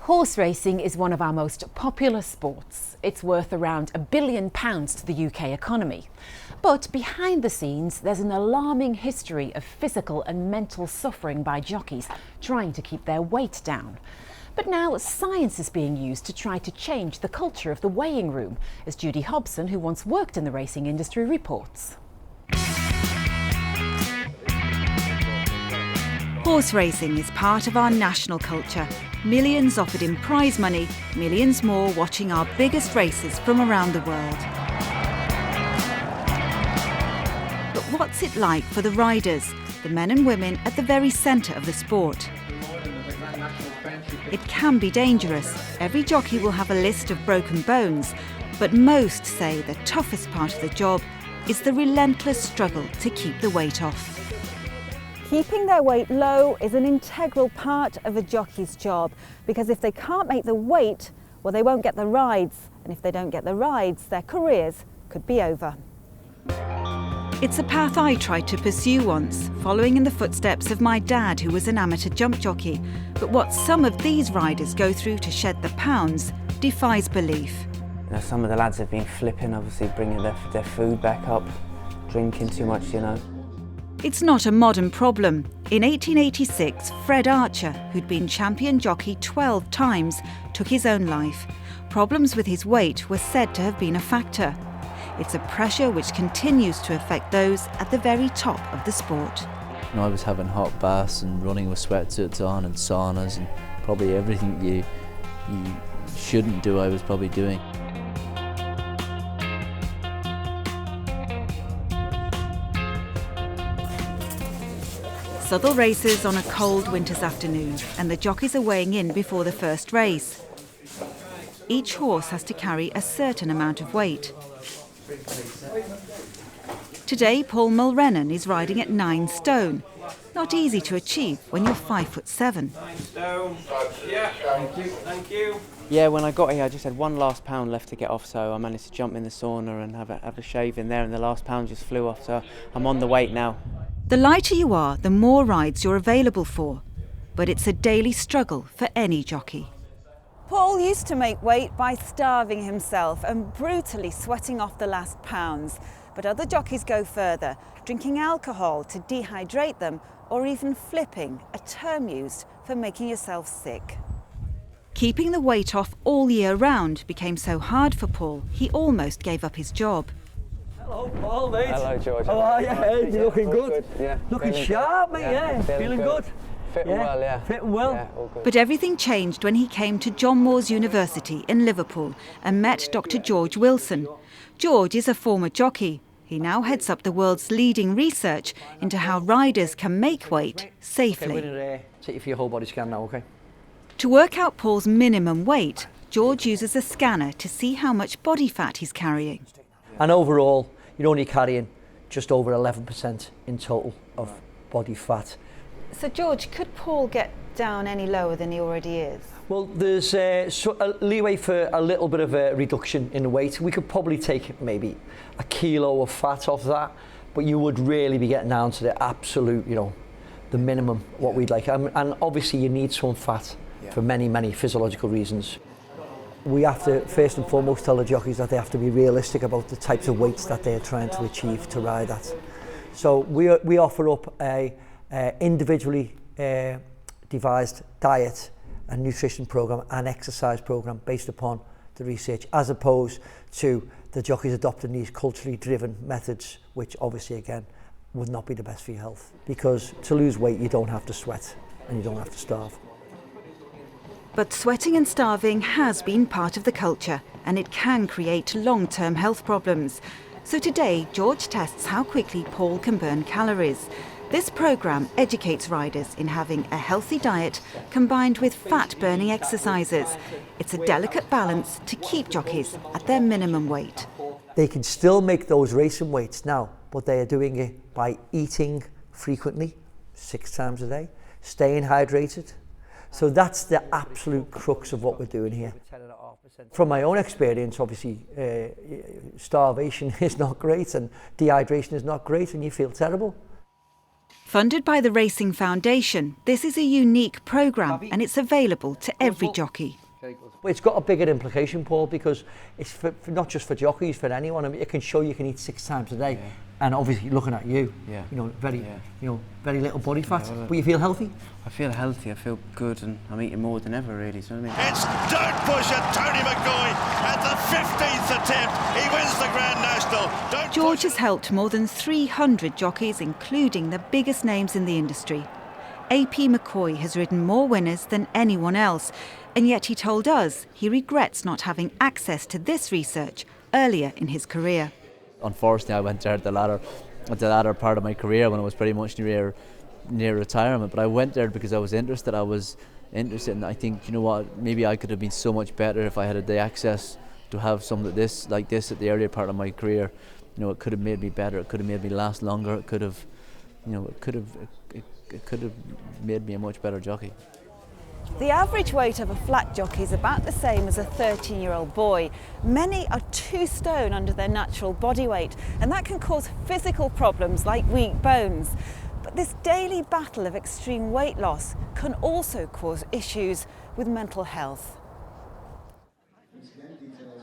Horse racing is one of our most popular sports. It's worth around £1 billion to the UK economy. But behind the scenes, there's an alarming history of physical and mental suffering by jockeys trying to keep their weight down. But now science is being used to try to change the culture of the weighing room, as Judy Hobson, who once worked in the racing industry, reports. Horse racing is part of our national culture. Millions offered in prize money, millions more watching our biggest races from around the world. But what's it like for the riders, the men and women at the very centre of the sport? It can be dangerous. Every jockey will have a list of broken bones, but most say the toughest part of the job is the relentless struggle to keep the weight off. Keeping their weight low is an integral part of a jockey's job, because if they can't make the weight, well, they won't get the rides, and if they don't get the rides, their careers could be over. It's a path I tried to pursue once, following in the footsteps of my dad, who was an amateur jump jockey. But what some of these riders go through to shed the pounds defies belief. You know, some of the lads have been flipping, obviously bringing their food back up, drinking too much, you know. It's not a modern problem. In 1886, Fred Archer, who'd been champion jockey 12 times, took his own life. Problems with his weight were said to have been a factor. It's a pressure which continues to affect those at the very top of the sport. And I was having hot baths and running with sweatsuits on and saunas, and probably everything you shouldn't do I was probably doing. Southwell races on a cold winter's afternoon, and the jockeys are weighing in before the first race. Each horse has to carry a certain amount of weight. Today, Paul Mulrennan is riding at 9 stone. Not easy to achieve when you're 5'7". 9 stone. Yeah, thank you. Yeah, when I got here, I just had one last pound left to get off, so I managed to jump in the sauna and have a shave in there, and the last pound just flew off, so I'm on the weight now. The lighter you are, the more rides you're available for. But it's a daily struggle for any jockey. Paul used to make weight by starving himself and brutally sweating off the last pounds. But other jockeys go further, drinking alcohol to dehydrate them, or even flipping, a term used for making yourself sick. Keeping the weight off all year round became so hard for Paul, he almost gave up his job. Hello, Paul, mate. Hello, George. How are you? Hey, you're looking good. Yeah. Looking sharp, mate, yeah. Feeling good. Fitting well, yeah. Fitting well. Yeah, all good. But everything changed when he came to John Moores University in Liverpool and met Dr. George Wilson. George is a former jockey. He now heads up the world's leading research into how riders can make weight safely. Okay, we're going to take you for your whole body scan now, okay? To work out Paul's minimum weight, George uses a scanner to see how much body fat he's carrying. And overall, you're only carrying just over 11% in total of body fat. So George, could Paul get down any lower than he already is? Well, there's a leeway for a little bit of a reduction in the weight. We could probably take maybe a kilo of fat off that, but you would really be getting down to the absolute, the minimum, what we'd like. And obviously you need some fat for many, many physiological reasons. We have to, first and foremost, tell the jockeys that they have to be realistic about the types of weights that they're trying to achieve to ride at. So we offer up a individually devised diet and nutrition program and exercise program based upon the research, as opposed to the jockeys adopting these culturally driven methods, which obviously again would not be the best for your health, because to lose weight you don't have to sweat and you don't have to starve. But sweating and starving has been part of the culture, and it can create long-term health problems. So today, George tests how quickly Paul can burn calories. This programme educates riders in having a healthy diet combined with fat-burning exercises. It's a delicate balance to keep jockeys at their minimum weight. They can still make those racing weights now, but they are doing it by eating frequently, 6 times a day, staying hydrated. So that's the absolute crux of what we're doing here. From my own experience, obviously, starvation is not great and dehydration is not great and you feel terrible. Funded by the Racing Foundation, this is a unique programme and it's available to every jockey. But it's got a bigger implication, Paul, because it's for not just for jockeys, for anyone. I mean, it can show you can eat 6 times a day, and obviously looking at you, very little body fat, but you feel healthy. I feel healthy. I feel good, and I'm eating more than ever, really. So I mean, it's Don't Push It, Tony McCoy at the 15th attempt. He wins the Grand National. George has helped more than 300 jockeys, including the biggest names in the industry. AP McCoy has ridden more winners than anyone else, and yet he told us he regrets not having access to this research earlier in his career. Unfortunately, I went there at the latter part of my career when I was pretty much near retirement. But I went there because I was interested. And I think, you know what, maybe I could have been so much better if I had the access to have something like this at the earlier part of my career. You know, it could have made me better. It could have made me last longer. It could have made me a much better jockey. The average weight of a flat jockey is about the same as a 13-year-old boy. Many are 2 stone under their natural body weight, and that can cause physical problems like weak bones. But this daily battle of extreme weight loss can also cause issues with mental health.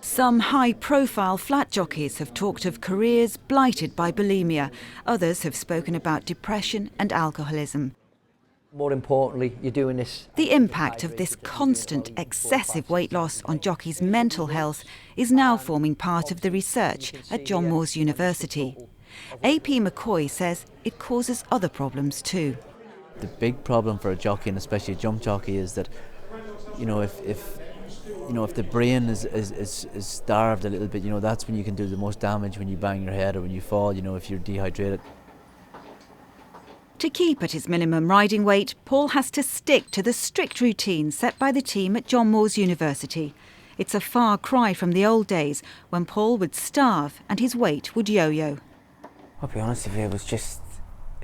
Some high-profile flat jockeys have talked of careers blighted by bulimia. Others have spoken about depression and alcoholism. More importantly, you're doing this. The impact of this constant, excessive weight loss on jockeys' mental health is now forming part of the research at John Moores University. AP McCoy says it causes other problems too. The big problem for a jockey, and especially a jump jockey, is that, you know, if the brain is starved a little bit, you know, that's when you can do the most damage, when you bang your head or when you fall, you know, if you're dehydrated. To keep at his minimum riding weight, Paul has to stick to the strict routine set by the team at John Moores University. It's a far cry from the old days when Paul would starve and his weight would yo-yo. I'll be honest with you, it was just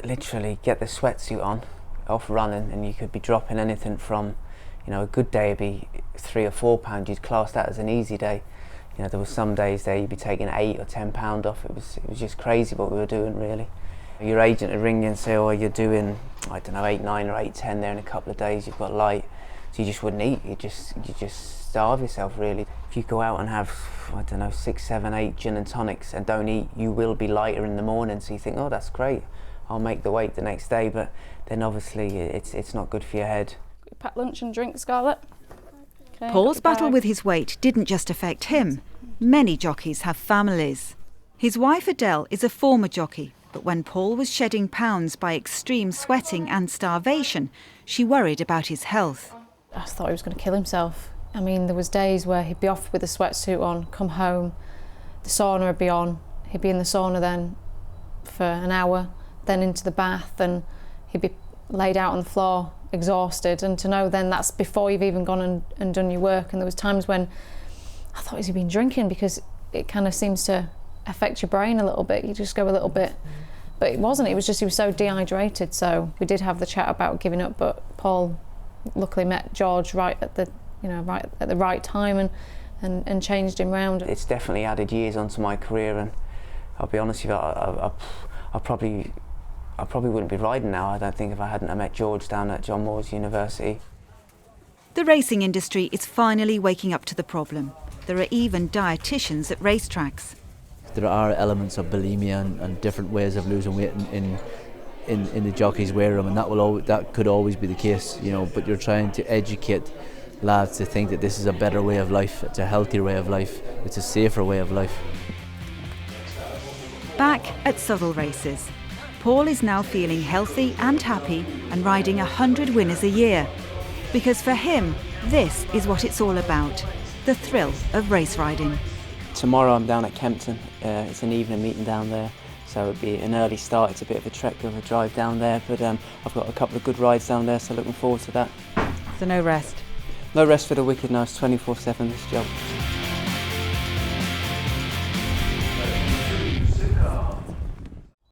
literally get the sweatsuit on, off running, and you could be dropping anything from, you know, a good day would be 3 or 4 pounds. You'd class that as an easy day. You know, there were some days there you'd be taking 8 or 10 pound off. It was just crazy what we were doing, really. Your agent would ring you and say, oh, you're doing, I don't know, 8, 9 or 8, 10 there in a couple of days, you've got light. So you just wouldn't eat, you just starve yourself, really. If you go out and have, I don't know, 6, 7, 8 gin and tonics and don't eat, you will be lighter in the morning. So you think, oh, that's great, I'll make the weight the next day. But then obviously it's not good for your head. Pack lunch and drink, Scarlett. Okay, Paul's battle with his weight didn't just affect him. Many jockeys have families. His wife Adele is a former jockey. But when Paul was shedding pounds by extreme sweating and starvation, she worried about his health. I thought he was going to kill himself. I mean, there was days where he'd be off with the sweatsuit on, come home, the sauna would be on, he'd be in the sauna then for an hour, then into the bath, and he'd be laid out on the floor, exhausted, and to know then that's before you've even gone and done your work. And there was times when I thought, has he been drinking? Because it kind of seems to affect your brain a little bit. You just go a little bit, but it wasn't. It was just he was so dehydrated. So we did have the chat about giving up, but Paul luckily met George right at the right time and changed him round. It's definitely added years onto my career, and I'll be honest with you, I probably wouldn't be riding now, I don't think, if I hadn't met George down at John Moores University. The racing industry is finally waking up to the problem. There are even dietitians at racetracks. There are elements of bulimia and different ways of losing weight in the jockey's wear room, and that could always be the case, you know. But you're trying to educate lads to think that this is a better way of life, it's a healthier way of life, it's a safer way of life. Back at Southwell races, Paul is now feeling healthy and happy and riding 100 winners a year. Because for him, this is what it's all about, the thrill of race riding. Tomorrow I'm down at Kempton, it's an evening meeting down there, so it'll be an early start. It's a bit of a trek of a drive down there, but I've got a couple of good rides down there, so looking forward to that. So no rest? No rest for the wicked, no, it's 24/7 this job.